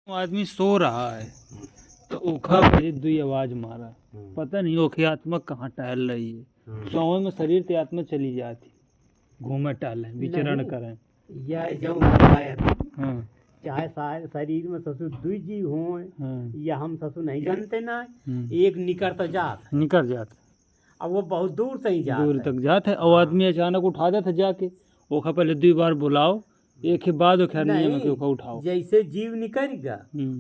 आदमी सो रहा है तो ओखा पे दुई आवाज मारा। पता नहीं ओखे आत्मा कहाँ टहल रही है। गाँव में शरीर ते आत्मा चली जाती, घूमे टहले विचरण नहीं, करें। या जो बताया हाँ चाहे शरीर में ससुर दुई जीव हो हाँ या हम ससुर नहीं जानते ना। एक निकल तो जात है, निकल जाता, अब वो बहुत दूर से ही जात दूर है। तक जाते है और आदमी अचानक उठा देता जाके। ओखा पहले दुई बार बुलाओ, एक ही बाद खैर नियम है कि ओखा उठाओ। जैसे जीव निकलेगा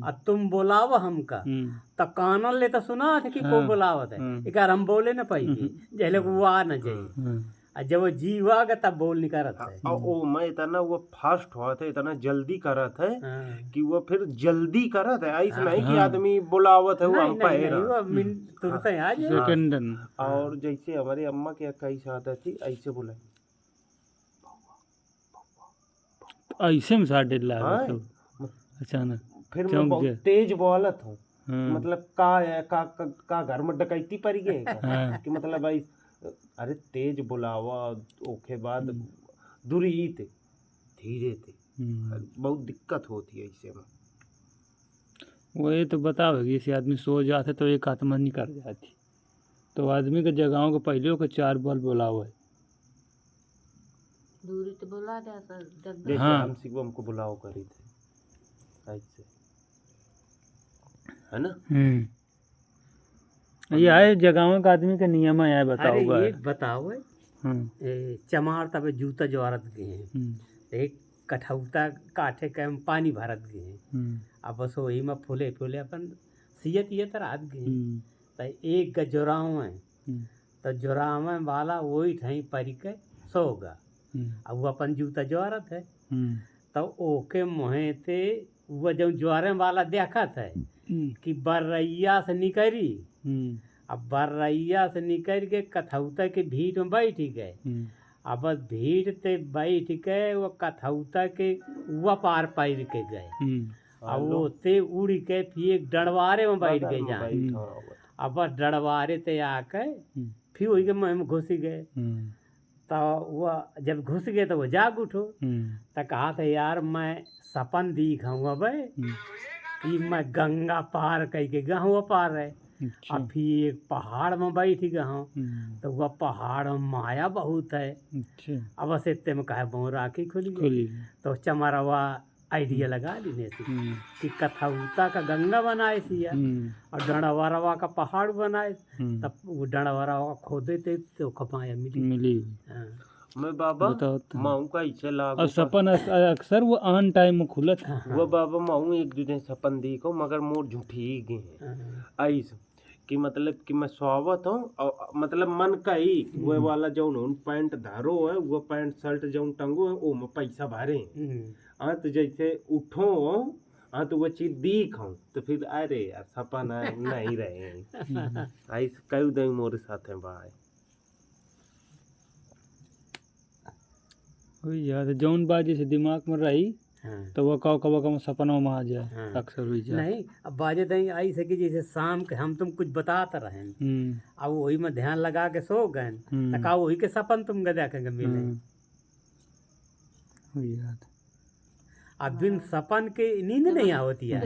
और तुम बुलाव हमका तो कानन ले तो सुना थे कि को बुलावत है, एक हम बोले ना पाएगी जैसे वो आ न जाए। और जब वो जीव आगा तब बोल नहीं करत है। और ओ मैं इतना वो फास्ट हुआ था, इतना जल्दी करत है कि वो फिर जल्दी करत है। ऐसा नहीं कि आदमी बुलावत है वो हम तुरंत आ जाए। सेकंडन। और जैसे हमारी अम्मा के कैसे आदत थी ऐसे बुलाई, ऐसे में साढ़े लागे अचानक फिर मैं बहुत तेज बोलत हूँ। मतलब का घर में डकैती पड़ गई कि मतलब भाई अरे तेज बुलावा ओके बाद दूरी थे धीरे थे, बहुत दिक्कत होती है इससे में। वही तो बताओ कि इसे आदमी सो जाते तो एक आत्मा निकल जाती, तो आदमी के जगहों को पहले को 4 बार बुलाओ है। दूरी तो बुला दे सर जब जैसे हम शिवम को बुलाओ करी थे ऐसे, है ना। ये आए जगहों का आदमी का नियम है, बताओ। अरे एक बताओ चमार तब जूता ज्वारत गए हैं, एक कठौता काठे के में पानी भरत गए हैं। अब बस वही में फूले फूले अपन सियत ये तर आद गए तो एक जोराव है तो जोराव वाला वही ठही परी के सोगा। अब वो अपन जूता ज्वारत है तो ओके मोहे थे वो जो ज्वारे वाला देखा था कि बर्रैया से निकली। अब बर्रैया से निकल के कथौता के भीड़ में बैठ गए। अब बस भीड़ ते बैठ के वो कथौता के वो पार पैर के गए। अब वो ते उड़ के फिर एक डड़वारे में बैठ गए जाए। अब बस डड़वारे ते आके फिर वही के मुँह में घुस गए। तो वह जब घुस गए तो वो जाग उठो तो कहा था यार मैं सपन दिख हूँ अब कि मैं गंगा पार कह के गहूँ पार है। अब फिर एक पहाड़ में बैठ गया हूँ तो वह पहाड़ में माया बहुत है। अब बस इतने में कहे बहु राखी खुली तो चमारवा आइडिया लगा ली कि कथौता का गंगा बनाए सिया और डणवरवा का पहाड़ बनाए। तब वो डणवरवा खोदे थे तो खपाया मिली। मैं बाबा माऊ का इसे लागू सपन अक्सर वो आन टाइम में खुलत। वो बाबा माऊ एक दिन सपन देखो मगर मोर झूठी गए ऐसा कि मतलब कि मैं स्वागत हूँ। मतलब मन का ही वो वाला जो पैंट धारो है वो पैंट शर्ट जो टंगो है वो में पैसा भरे। हाँ तो जैसे उठो हाँ तो वो चीज दिख हूँ तो फिर अरे यार सपना नहीं रहे ऐसे कई दिन मोरे साथ है भाई। वही याद जौन बात जैसे दिमाग में रही तो वो कब सपनों में आ जाए अक्सर हुई जाए। नहीं अब बाजे दही आई सके जैसे शाम के हम तुम कुछ बताते रहे अब वही में ध्यान लगा के सो गए तो का वही के सपन तुम गदा के मिले। याद अब बिन सपन के नींद नहीं आवती है।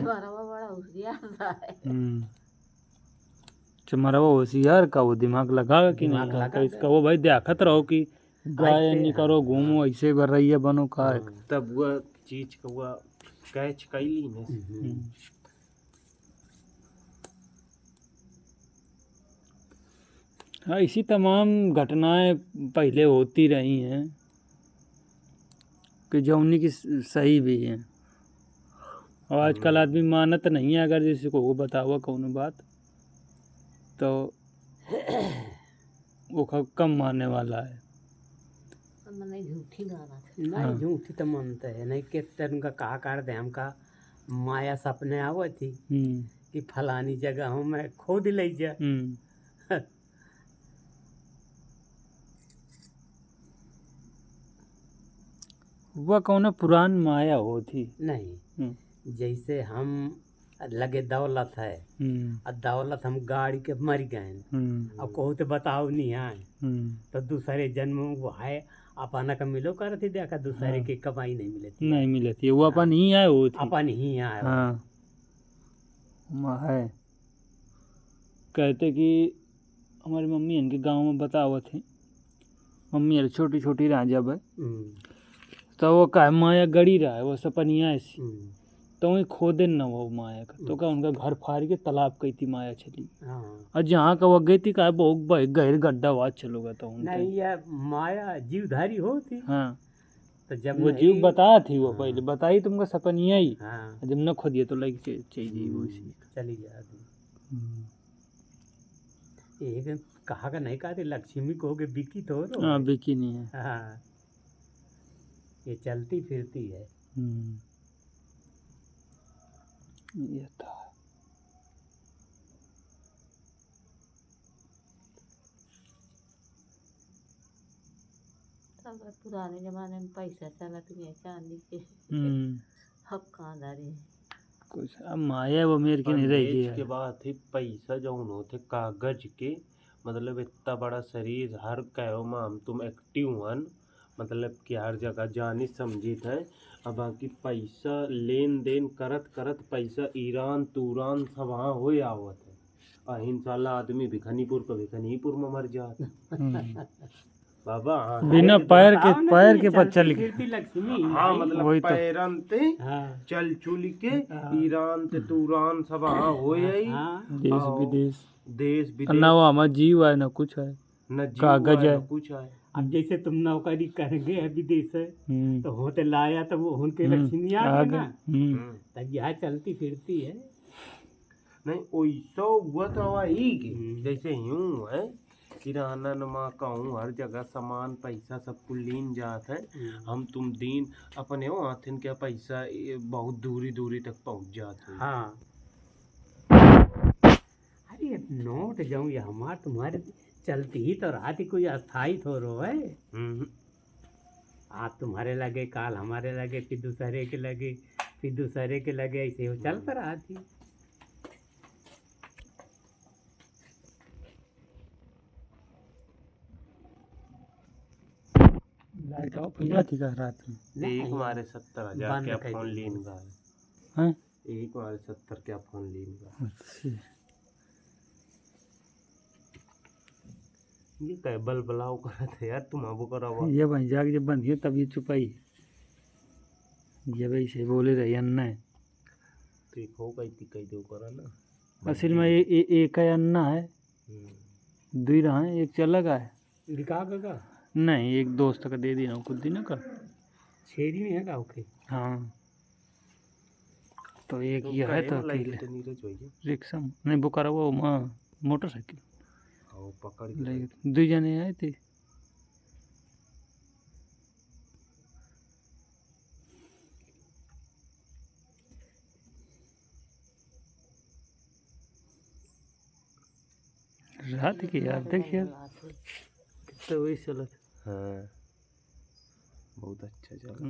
चमरवा होशियार का वो दिमाग लगा कि नहीं लगा इसका वो भाई देखत रहो कि गाय नहीं करो घूमो ऐसे बर रही है बनो का तब वह चीज का वह कैच कैली ने। हाँ इसी तमाम घटनाएं पहले होती रही हैं कि जो उन्हीं की सही भी हैं और आजकल आदमी मानत नहीं है। अगर जैसे को बताओ कौन बात तो वो कम मानने वाला है। नहीं झूठी तो मानते है नहीं के उनका कहा कर दे हमका माया सपने आवत थी कि फलानी जगह हूँ मैं खोद ले जा। वह कौन पुरान माया होती नहीं जैसे हम लगे दौलत है और दौलत हम गाड़ी के मर गए अब कहू तो बताओ नहीं आए तो दूसरे जन्म वो है अपन का मिलो करती देखा दूसरे की कमाई नहीं मिलती वो अपन ही आए वो अपन ही आए। माँ है कहते कि हमारी मम्मी इनके गांव में बतावत थे, मम्मी अरे छोटी छोटी रहा जब है तो वो का माया गड़ी रहा है वो सपनिया ऐसी तो वही खोदे न वो माया का तो का उनका घर फाड़ के तालाब कही थी माया चली और जहाँ का वो गई थी का बहुत गहर गड्ढा वाद चलोगा तो नहीं यार माया जीवधारी होती। हाँ तो जब वो जीव बता थी वो पहले बताई तुमको सपनिया ही हाँ जब न खोदिए तो लग चाहिए वो इसी चली जाती। एक कहा का नहीं कहते लक्ष्मी को के बिकी तो हाँ बिकी नहीं है। हाँ ये चलती फिरती है। ये था सब पुराने जमाने में पैसा चला तो ये चांदी के अब कहाँ धरे कुछ अब माया वो मेरे की नहीं रहेगी के बाद ही पैसा जो होते कागज के मतलब इतना बड़ा शरीर हर कहो माम तुम एक्टिव वन मतलब कि हर जगह जानी समझित है। अब बाकी पैसा लेन देन करत करत पैसा ईरान तूरान सब वहाँ हो आवत है। इंशाल्लाह आदमी भिखनीपुर को भिखनीपुर में मर जाता बाबा। बिना पैर के पर चल लक्ष्मी हाँ मतलब वही तो। पैरन ते चल चुल के ईरान ते तूरान सब वहाँ हो देश देश विदेश ना वो हमारा जीव है ना कुछ है न कागज है कुछ है। अब जैसे तुम नौकरी करेंगे है विदेश से तो होते लाया तो वो उनके लक्ष्मी आ गए ना तब यह चलती फिरती है। नहीं वैसा हुआ तो वही जैसे यूं है किराना नमा कहूँ हर जगह सामान पैसा सब कुछ लीन जात है। हम तुम दिन अपने वो हाथिन के पैसा बहुत दूरी दूरी तक पहुँच जाते हैं। हाँ अरे नोट जाऊँ ये हमार तुम्हारे चलती ही तो रात ही कोई अस्थाई थोड़ो है। आज तुम्हारे लगे काल हमारे लगे फिर दूसरे के लगे फिर दूसरे के लगे ऐसे वो चलता रहा थी। लाइट ऑफ हो जाती का रात में। एक हमारे 70,000 क्या फोन लीन का हैं एक हमारे 70 क्या फोन लीन का। अच्छा ये क्या बल बलाव करा था यार तुम अब करा हुआ ये भाई जाग जब बंद है तब ये चुपाई ये भाई से बोले रही अन्ना है तो एक हो गई थी कई दो करा ना असल में ये एक है अन्ना है दुई रहा है एक चला का है दिखा का नहीं एक दोस्त का दे देना कुछ दिन का छेरी में है का ओके। हाँ तो एक ये है तो अकेले रिक्शा में नहीं वो करा वो मोटरसाइकिल पकड़ दो जने आए थे। रात की यार देखिए तो वही चलत। हाँ बहुत अच्छा चला।